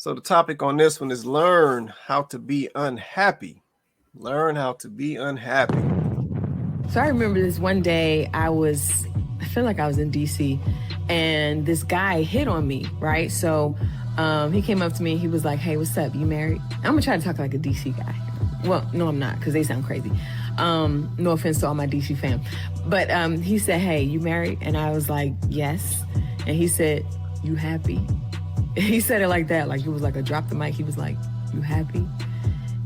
So the topic on this one is learn how to be unhappy. Learn how to be unhappy. So I remember this one day I feel like I was in DC and this guy hit on me, right? So he came up to me, he was like, hey, what's up? You married? I'm gonna try to talk like a DC guy. Well, no, I'm not, because they sound crazy. No offense to all my DC fam. But he said, hey, you married? And I was like, yes. And he said, you happy? He said it like that, like it was like a drop the mic. He was like, you happy?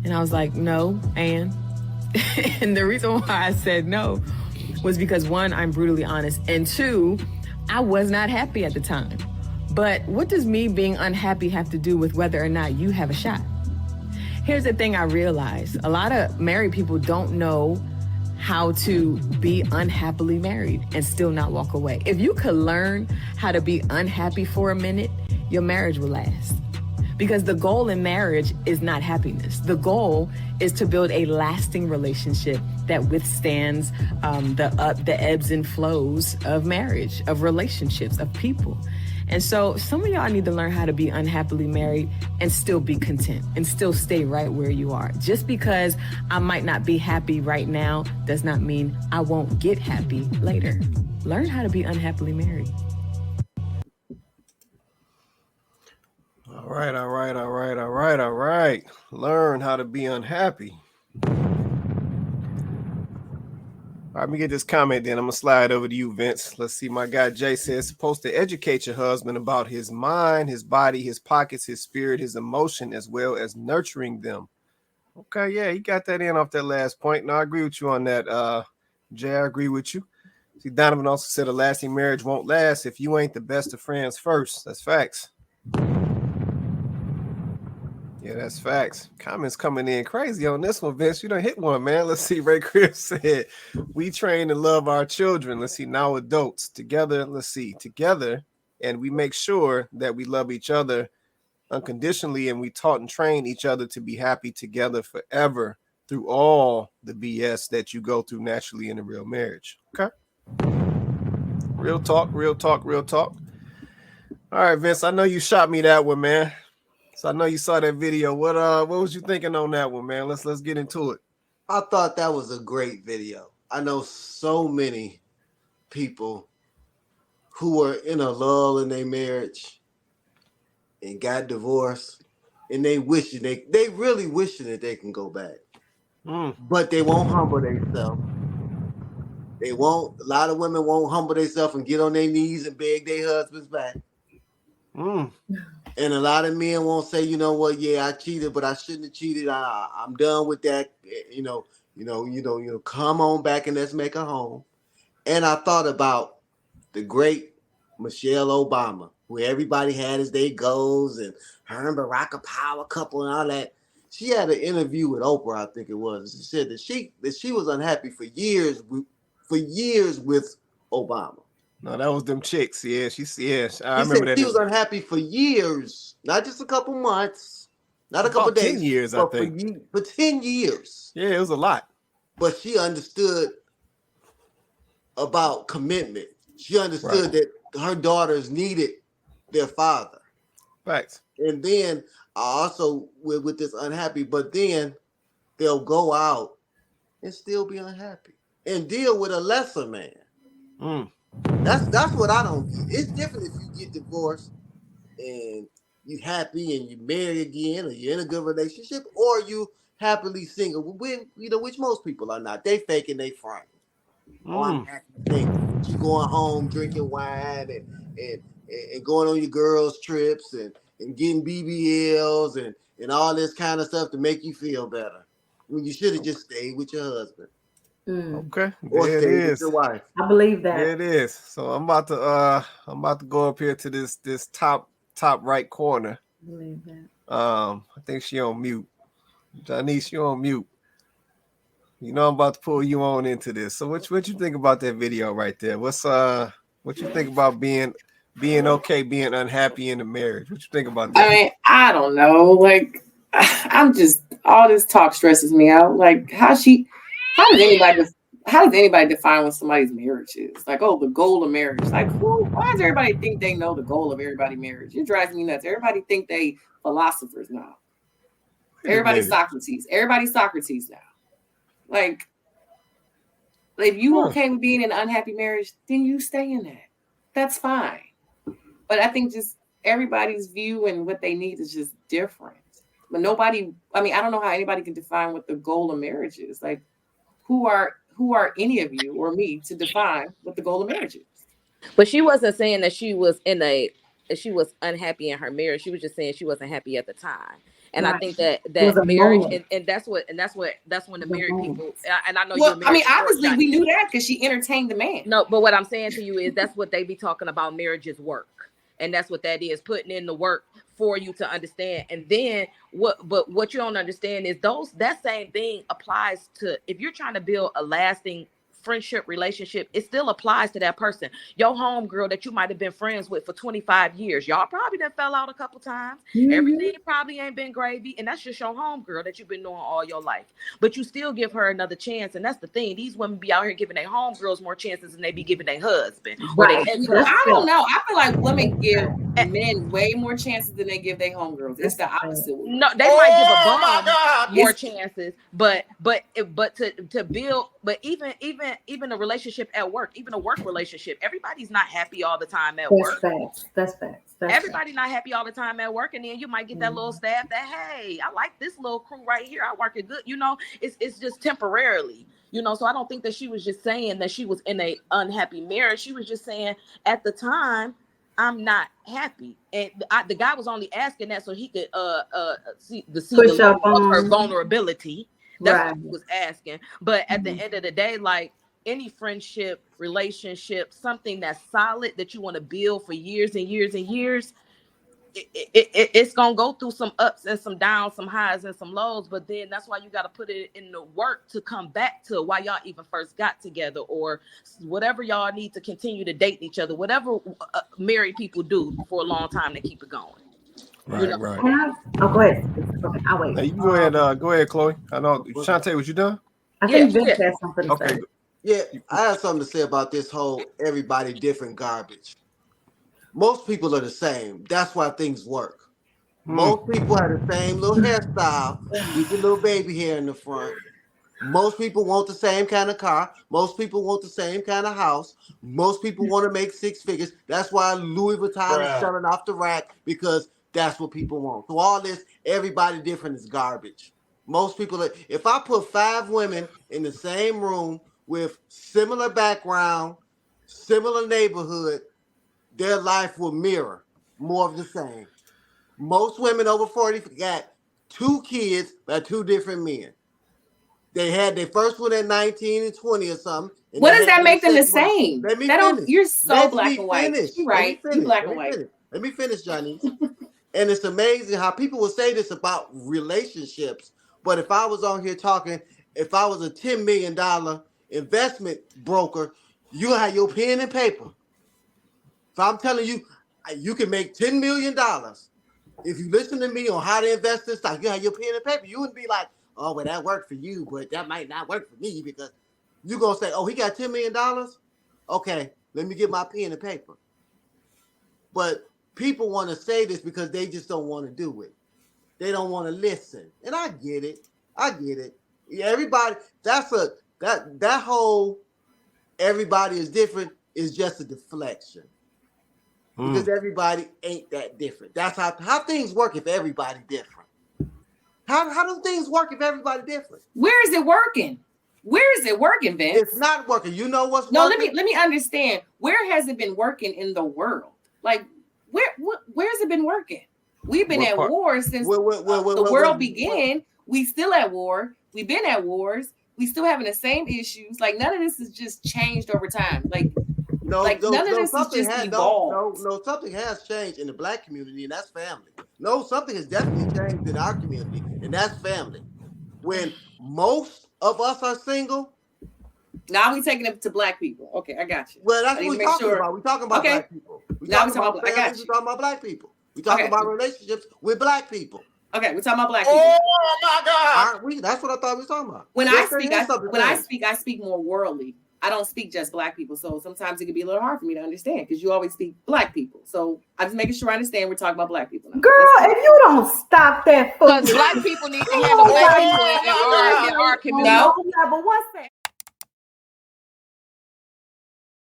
And I was like, no, and and the reason why I said no was because one, I'm brutally honest, and two, I was not happy at the time. But what does me being unhappy have to do with whether or not you have a shot? Here's the thing I realized. A lot of married people don't know how to be unhappily married and still not walk away. If you could learn how to be unhappy for a minute, your marriage will last. Because the goal in marriage is not happiness. The goal is to build a lasting relationship that withstands the ebbs and flows of marriage, of relationships, of people. And so some of y'all need to learn how to be unhappily married and still be content and still stay right where you are. Just because I might not be happy right now does not mean I won't get happy later. Learn how to be unhappily married. All right, all right, all right, all right, all right. Learn how to be unhappy. All right, let me get this comment then. I'm going to slide over to you, Vince. Let's see. My guy Jay says, supposed to educate your husband about his mind, his body, his pockets, his spirit, his emotion, as well as nurturing them. Okay, yeah, he got that in off that last point. No, I agree with you on that, Jay. I agree with you. See, Donovan also said a lasting marriage won't last if you ain't the best of friends first. That's facts. Yeah, that's facts. Comments coming in crazy on this one, Vince. You done hit one, man. Let's see. Ray Chris said, we train and love our children. Let's see. Now adults together. Let's see. Together. And we make sure that we love each other unconditionally. And we taught and train each other to be happy together forever through all the BS that you go through naturally in a real marriage. Okay. Real talk, real talk, real talk. All right, Vince. I know you shot me that one, man. So I know you saw that video. What was you thinking on that one, man? Let's get into it. I thought that was a great video. I know so many people who were in a lull in their marriage and got divorced, and they really wishing that they can go back. But they won't humble themselves. A lot of women won't humble themselves and get on their knees and beg their husbands back. And a lot of men won't say, you know what, yeah, I cheated, but I shouldn't have cheated. I'm done with that. Come on back and let's make a home. And I thought about the great Michelle Obama, who everybody had as their goals, and her and Barack a power couple and all that. She had an interview with Oprah, I think it was. She said that she was unhappy for years with Obama. No, that was them chicks. Yeah, I remember that. She was unhappy for years, not just a couple months, not a couple days. 10 years, I think. For 10 years. Yeah, it was a lot. But she understood about commitment. She understood that her daughters needed their father. Facts. And then I also with this unhappy, but then they'll go out and still be unhappy and deal with a lesser man. That's what I don't get. It's different if you get divorced and you happy and you marry again, or you're in a good relationship, or you happily single, which most people are not. They faking they front. I'm happy single. You going home drinking wine and going on your girls' trips and getting BBLs and all this kind of stuff to make you feel better. When you should have just stayed with your husband. Okay, or there it stayed is. with your wife. I believe that. There it is. So I'm about to go up here to this top right corner. I believe that. I think she on mute. Janice, you on mute. You know I'm about to pull you on into this. So what you think about that video right there? What you think about being okay, being unhappy in the marriage? What you think about that? I mean, I don't know. Like, I'm just, all this talk stresses me out. Like, how does anybody how does anybody define what somebody's marriage is? Like, oh, the goal of marriage. Like, why does everybody think they know the goal of everybody's marriage? It drives me nuts. Everybody think they philosophers now. Everybody's Socrates. Everybody's Socrates now. Like, if you okay with being in an unhappy marriage, then you stay in that. That's fine. But I think just everybody's view and what they need is just different. But nobody, I mean, I don't know how anybody can define what the goal of marriage is. Like, who are any of you or me to define what the goal of marriage is? But she wasn't saying that she was unhappy in her marriage. She was just saying she wasn't happy at the time. And right. I think that marriage and that's when the married people, and I know obviously we knew that because she entertained the man. No, but what I'm saying to you is that's what they be talking about, marriage's work. And that's what that is, putting in the work for you to understand. And then what you don't understand is that same thing applies to, if you're trying to build a lasting friendship relationship, it still applies to that person. Your homegirl that you might have been friends with for 25 years, y'all probably done fell out a couple times. Mm-hmm. Everything probably ain't been gravy, and that's just your homegirl that you've been knowing all your life. But you still give her another chance, and that's the thing. These women be out here giving their homegirls more chances than they be giving their husband. Right. I don't know. I feel like women give men way more chances than they give their homegirls. It's the opposite. No, they might give a bum more chances, but to build, but even a relationship at work, even a work relationship, everybody's not happy all the time at work. That's facts. Everybody not happy all the time at work, and then you might get that little staff that, hey, I like this little crew right here. I work it good. It's just temporarily. So I don't think that she was just saying that she was in a unhappy marriage. She was just saying at the time, I'm not happy, and the guy was only asking that so he could see her vulnerability. That's what he was asking. But at the end of the day, like any friendship, relationship, something that's solid that you want to build for years and years and years, it's gonna go through some ups and some downs, some highs and some lows. But then that's why you got to put it in the work to come back to why y'all even first got together, or whatever y'all need to continue to date each other, whatever married people do for a long time to keep it going. Right, right. Go ahead. Okay, I'll wait. Hey, you go ahead, Chloe. I know, Shantae, was you done? I think Vince has something to say. Yeah, I have something to say about this whole everybody different garbage. Most people are the same. That's why things work. Most people have the same little hairstyle with your little baby hair in the front. Most people want the same kind of car. Most people want the same kind of house. Most people want to make six figures. That's why Louis Vuitton is selling off the rack, because that's what people want. So all this, everybody different is garbage. Most people, if I put 5 women in the same room with similar background, similar neighborhood, their life will mirror more of the same. Most women over 40 got 2 kids by 2 different men. They had their first one at 19 and 20 or something. What does that make them the same? Let me finish. You're so black and white. You're right. You're black and white. Let me finish, Johnny. And it's amazing how people will say this about relationships. But if I was on here talking, if I was a $10 million investment broker, you have your pen and paper. So I'm telling you, you can make $10 million. If you listen to me on how to invest in stock, you have your pen and paper. You wouldn't be like, oh, well, that worked for you, but that might not work for me, because you're going to say, oh, he got $10 million? Okay, let me get my pen and paper. But people want to say this because they just don't want to do it. They don't want to listen. And I get it. Yeah, everybody, that whole everybody is different is just a deflection. Because everybody ain't that different. That's how things work if everybody different. How do things work if everybody different? Where is it working? Where is it working, Vince? It's not working. You know what's working? No, let me understand. Where has it been working in the world? Like, where's it been working? We've been at war since the world began. We still at war. We've been at wars. We still having the same issues. Like, none of this has just changed over time. Like, none of this is just evolved. No, something has changed in the Black community, and that's family. No, something has definitely changed in our community, and that's family. When most of us are single. Now we taking it to Black people. Okay, I got you. Well, that's what we're talking about. We're talking about Black people. We're talking about families. We're talking about Black people. We're talking about relationships with Black people. Okay, we're talking about black people. Oh my God! That's what I thought we were talking about. When I speak more worldly. I don't speak just black people, so sometimes it can be a little hard for me to understand because you always speak black people. So I'm just making sure I understand we're talking about black people now. Girl, if you don't stop that, because black people need to handle black people in our community. No, but one second.